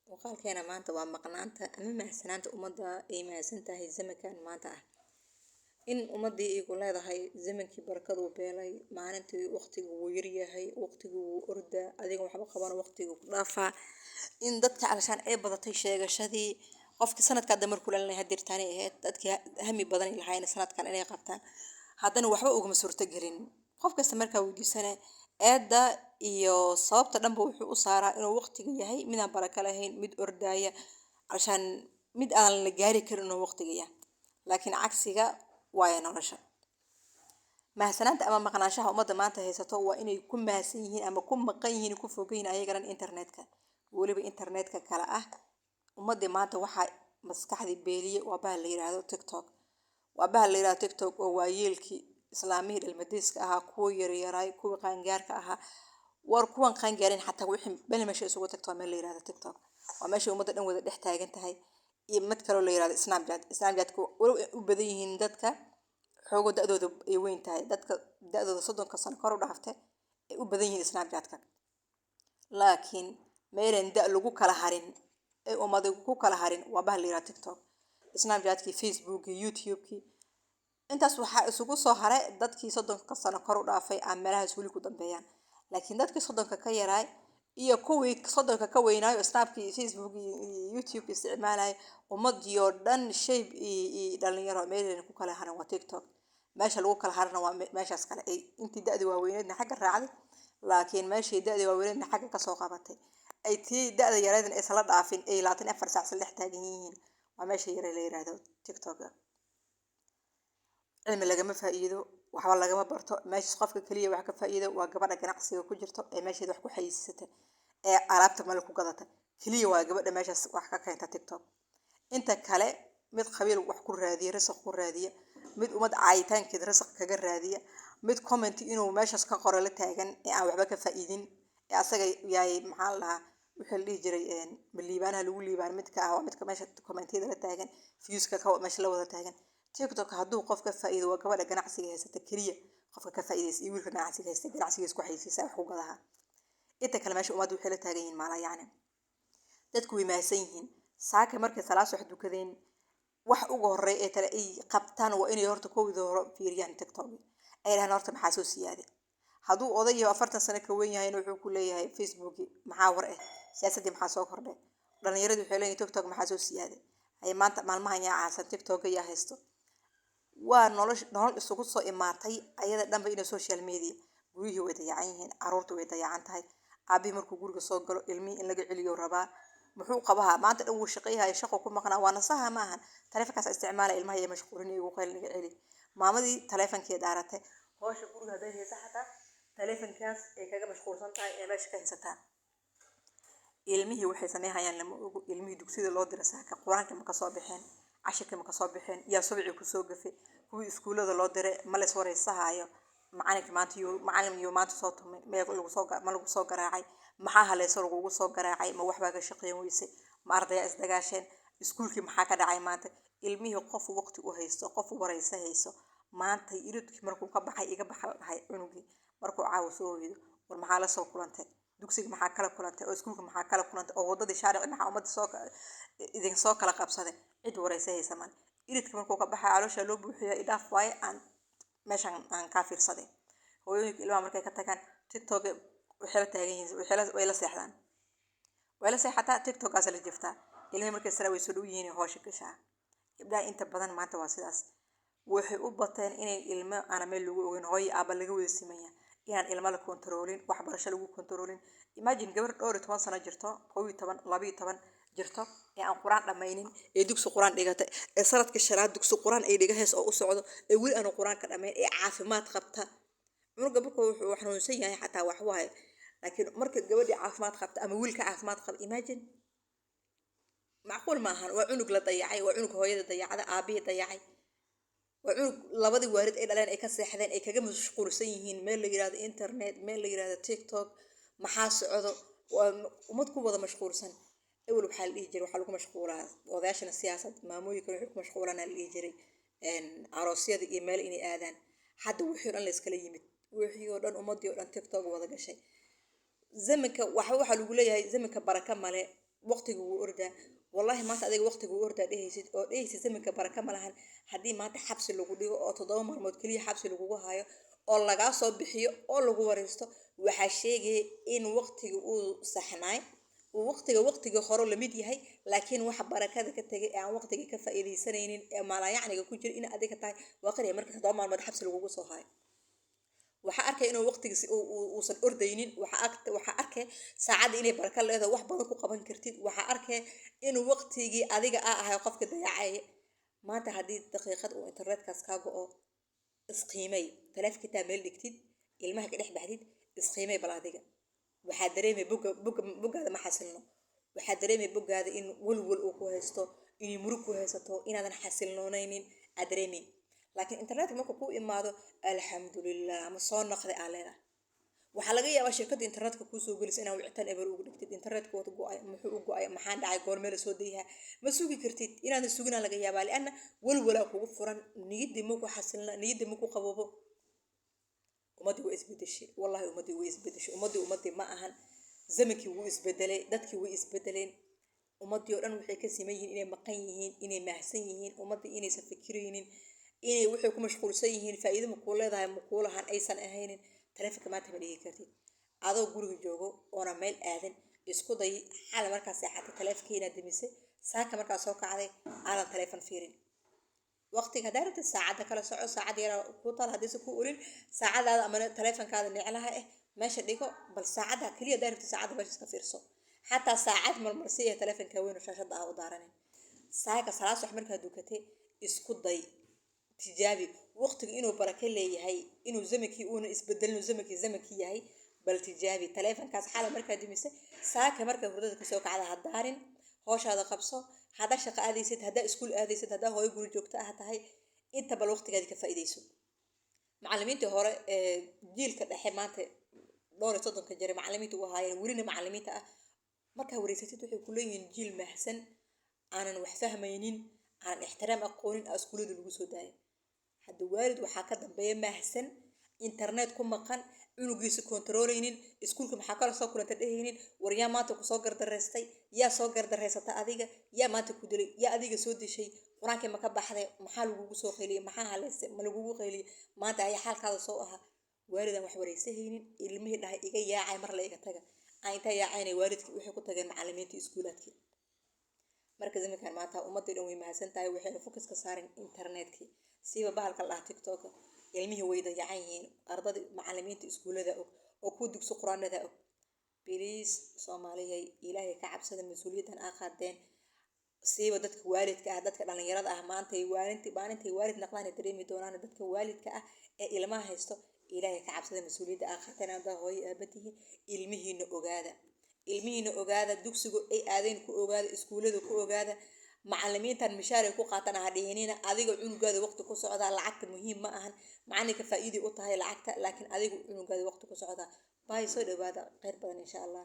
Muuqaalkeena maanta waa maqnaanta ama mahsanaanta ummadda ay mahadsan tahay zamankan maanta ah. In ummadii ay ku leedahay zamankii barakadu beelay, maalintii waqtigu wuu yar yahay, waqtigu wuu ordaa, adiga waxba qaban waqtigu ku dhaafaa. In dadka calashaan ay badatay sheegashadii qofkii sanadka damar ku leeyahay dirtaani ahayd dadka hami badan ilahay sanadkan inay qabtaan. Haddana waxba uguma suurta gelin. Qof kasta markaa weydiisana eedda iyo sababta dhanba wuxuu u saaraa inuu waqtiga yahay midaan baraka lahayn mid ordaya calashaan mid aan la gaari karin inuu waqtiga yahay. Laakiin cagsiga waa nolosha. Mahsanaanta ama maqnaanshaha ummadda maanta haysato waa inay ku mahsan yihiin ama ku maqan yihiin ku fogeyn ayagana internetka. Weliba internetka kala ah ummadda maanta waxa maskaxdi beeliye waa baa la yiraahdo TikTok. Waa baa la yiraahdo TikTok oo waa yeelkii islaamiyada ilmadiiska ahaa kuwa yaryaraay kuwa qaangaarka ahaa war kuwan qaangaarin xataa wixii bal meesha isugu tagto meel la yiraahdo TikTok. Waa meesha ummadda dhan wada dhex taagan tahay iyo mid kale oo la yiraahdo Snapchat. Snapchat-ku u badan yihiin dadka xoogga da'dooda ay weyn tahay dadka da'dooda 30 sano kor u dhaaftay ay u badan yihiin Snapchat-ka. Laakiin meelan da' lagu kala harin ay ummadda ku kala harin waa baa la yiraahdo TikTok. Snapchat-ki, Facebook-ki, YouTube-ki intaas waxaa isugu soo haray dadkii 30 sano kor u dhaafay aan meelahaas wali ku dambeeyaan. Laakiin dadkii 30 ka yaraay iyo kuwii 30 ka weynaayo Snapki, Facebook iyo YouTube isticmaalay ummadii oo dhan shay dhalinyaro meelan ku kala haran waa TikTok. Meesha lagu kala harana waa meeshaas kale ay intii da'di waaweynadna xagga raacday laakiin meeshii da'di waaweynadna xagga ka soo qabatay ay tii da'da yareedna isla dhaafin ay 24 saac dhex taagan yihiin waa meesha yare la yiraahdo TikTok. Cilmi lagama faa'iido waxba lagama barto meesha qofka kaliya wax ka faa'iido waa gabadha ganacsiga ku jirto ee meesheeda wax ku xayisiisatay ee alaabta mal ku gadata kaliya waa gabadha meeshaas wax ka keenta TikTok. Inta kale mid qabiil wax ku raadiya risaq ku raadiya mid ummad caayitaankeed risaq kaga raadiya mid comment inuu meeshaas ka qoro la taagan ee aan waxba ka faa'iidin ee asaga yahay maxaa la wixii la dhihi jiray liibaanaha lagu liibaan midka ah waa midka meesha comment-yada la taagan views-ka ka meesha la wada taagan. TikTok hadduu qof ka faa'iido waa gabadha ganacsiga haysata kaliya qofka ka faa'iideysa iyo wiilka ganacsiga haysta ganacsigiisa ku xayisiisa wax ku gadaha. Inta kale meesha ummaddu waxay la taagan yihiin maala yacni dadku way mahsan yihiin saaka markay salaas wax dukadeen wax ugu horeey ee tale ay qabtaan waa inay horta koowida hore fiiriyaan TikTok ay rahan horta maxaa soo siyaade hadduu odayo 40 sano ka weyn yahay wuxuu ku leeyahay Facebook maxaa war ah siyaasadii maxaa soo kordhay dhalinyaradu waxay leeyihiin TikTok maxaa soo siyaade ay maanta maalmahan yaa caasan TikTok ayaa haysto waa nolol isugu soo imaatay ayada dhanba in social media guriyihii way dayacan yihiin caruurtu way dayacan tahay aabi markuu guriga soo galo ilmihii in laga celiyo rabaa muxuu qabaha maanta dhan wuu shaqeeyahay shaqo ku maqnaa waa nasaha maahan taleefankaas isticmaala ilmaha iyo mashquulin igu qayl naga celi maamadii taleefankeeda daaratay hawsha guriga haday haysa xataa taleefankaas ay kaga mashquulsan tahay ee meesha ka haysataa ilmihii waxay sameeyaan lama ogo ilmihii dugsiga loo diray saaka quraanka ma ka soo bixeen cashirka ma ka soo bixeen yaa subaxii ku soo gafay kuwii iskuulada loo diray ma la soo wareysahayo macalin iyo maanta soo tumay ma lagu soo garaacay maxaa haleeso lagu soo garaacay ma waxba ka shaqeyn weysay ma ardaya isdagaasheen iskuulkii maxaa ka dhacay maanta ilmihii qof waqti u haysto qof wareysa hayso maanta iridkii markuu ka baxay iga baxal dhahay cunugii markuu caawa soo hoydo war maxaa la soo kulantay dugsiga maxaa kala kulantay oo iskuulka maxaa kala kulantay oo wadadii shaaric maxaa ummadda soo idin soo kala qabsaday cid wareysa haysa man iridka markuu ka baxay caloosha loo buuxiyo idaaf waaye aan meeshan aan ka fiirsaday hooyooyinka ilmaha markay ka tagaan TikTok waxay la taagan yihiin way la seexdaan way la seexataa TikTok-aas la jiftaa ilmaha markay sare way soo dhow yihiin hawsha gashaa gabdhaha inta badan maanta waa sidaas waxay u bateen inay ilmo aan meel lagu ogeyn hooyo aaba laga wada simeeyaa inaan ilmo la kontroolin waxbarasho lagu kontroolin imagine gabar 12 sano jirto 12 12 jirto ee aan quraan dhamaynin ee dugsi quraan dhigatay ee sanadkii shanaad dugsi quraan ay dhigahees oo u socdo ee wali aan quraan ka dhamayn ee caafimaad qabta cunuga markuu wuxuu xanuunsan yahay xataa wax waaye laakiin marka gabadhi caafimaad qabta ama wiilka caafimaad qaba imagine macquul ma ahan waa cunug la dayacay waa cunug hooyada dayacada aabihii dayacay waa cunug labadii waalid ay dhaleen ay ka seexdeen ay kaga mashquulsan yihiin meel la yiraahdo internet meel la yiraahdo TikTok maxaa socdo waa ummad ku wada mashquulsan awal waxaa la dhihi jiray waxaa lagu mashquulaa odayaashana siyaasad maamooyinka waxay ku mashquulaan la dhihi jiray aroosyada iyo meel inay aadaan hadda wixii dhan la iskala yimid wixii oo dhan ummadii oo dhan TikTok wada gashay zamanka waxa lagu leeyahay zamanka baraka male waqtigu wuu ordaa. Wallahi maanta adiga waqtigu wuu ordaa dhehaysid oo dhehaysid zamanka baraka ma lahan. Haddii maanta xabsi lagu dhigo oo 7 maalmood kaliya xabsi lagugu hayo oo lagaa soo bixiyo oo lagu wareysto, waxaa sheegay in waqtiga uu saxnaay uu waqtiga hore la mid yahay, laakiin waxa barakada ka tagay aan waqtiga ka faa'iideysanaynin ee maalayacniga ku jira in adiga tahay waa qariya markii 7 maalmood xabsi lagugu soo hayo. waxa arkay inuu waqtigiisa uusan ordaynin, waxa arkay saacada inay baraka leedahay wax badan ku qaban kartid, waxa arkay inuu waqtigii adiga ahay qofka dayacay. maanta haddii daqiiqad uu internetkaas ka go'o, isqiimay taleefkitaa meel dhigtid, ilmaha ka dhex baxdid, isqiimay bal adiga waxaa dareemay bogaada ma xasilno, waxaa dareemay bogaada in walwal uu ku haysto, inay murug ku haysato, inaadan xasilnoonaynin aad dareemin. laakiin internet markuu ku imaado alxamdulillah ama soo noqday aa leedahay. waxaa laga yaabaa shirkadda internetka kuu soo gelis inaa wicitaan eber ugu dhigtid, internetka wada go'ay, muxuu u go'ay, maxaa dhacay, goormee la soo dayaha, ma sugi kartid, inaadan suginaa laga yaabaa lianna walwalaa kugu furan, niyadii ma ku xasilna, niyadii ma ku qaboobo. ummadii way isbedeshay, wallahi ummadii way isbedeshay, ummadii ma ahan. zamankii wuu isbedelay, dadkii way isbedeleen. ummadii oo dhan waxay ka siman yihiin inay maqan yihiin, inay mahsan yihiin, ummadii inaysan fikiraynin, inay waxay ku mashquulsan yihiin faa'iido ma kuu leedahay ma kuu lahan aysan ahaynin. taleefanka maanta ma dhigi kartid adoo guriga joogo oona meel aadan, isku day xal markaa seexatay taleefankiina dimisay, saaka markaa soo kacday aadan taleefan fiirin. waqtiga haddaa rabtid saacadda kala soco, saacad yar ku taal haddaysan ku orin, saacadaada ama taleefankaada neclaha meesha dhigo, bal saacadda kaliya haddaa rabtid saacadda meesha iska fiirso. xataa saacad marmarsi ee taleefanka weyn oo shaashadda u daaranin. saaka salaad subax markaa dukatay, isku day tijaabi waqtiga inuu baraka leeyahay, inuu zamankii uuna isbedelin, zamankii yahay. bal tijaabi taleefankaas xala markaa dimisay, saaka markaa hurdada kasoo kacda ha daarin, hawshaada qabso. haddaa shaqo aadaysid, haddaa iskuul aadaysid, haddaa hooyo guri joogto ah tahay, inta bal waqtigaadi ka faa'iidayso. macallimiintii hore ee jiilka dhexe maanta dhowr iyo 30 jira macallimiinta u ahaayeen welina macallimiinta ah, markaa wareysatid waxay ku leeyihiin jiil mahsan, aanan wax fahmaynin, aanan ixtiraam aqoonin aa iskuulada lagu soo daayay. hadda waalid waxaa ka dambeeya mahsan, internet ku maqan, cunugiisa kontroolaynin, iskuulka maxaa kala soo kulanta dhehaynin, war yaa maanta ku soo gardareystay, yaa soo gardareysata adiga, yaa maanta ku dilay, yaa adiga soo dishay, quraankii ma ka baxday, maxaa lagugu soo qayliyay, maxaa haleysay, ma lagugu qayliyay, maanta ayaa xaalkaada soo ahaa. waalidan wax wareysahaynin, ilmihii dhahay iga yaacay mar la iga taga, aan intaa yaacayna waalidkii waxay ku tageen macallimiinta iskuulaadkii. marka zamankan maanta ummadii dhan way mahadsan tahay, waxayna focus ka saareen internetkii, siiba bahalka la tiktok. ilmihii way dayacan yihiin, ardada macallimiinta iskuulada oo ku dugsi quraanada please soomaaliyay ilaahay ka cabsada, mas'uuliyadan aa qaadeen. siiba dadka waalidka ah, dadka dhalinyarada ah, maanta maalintii waalid naqdaan dareemi doonaan. dadka waalidka ah ee ilmaha haysto, ilaahay ka cabsada, mas'uuliyadda aa qaateen. haddaa hooyo aaba tihiin, ilmihiina ogaada, dugsiga ay aadeen ku ogaada, iskuulada ku ogaada. macallimiintan mishaar ay ku qaataan ha dhihinina, adiga cunugaada waqti ku socdaa, lacagta muhiim ma ahan. macalinka faa'iido u tahay lacagta, laakiin adiga cunugaada waqti ku socdaa. bye, soo dhawaada, khayr badan insha Allah.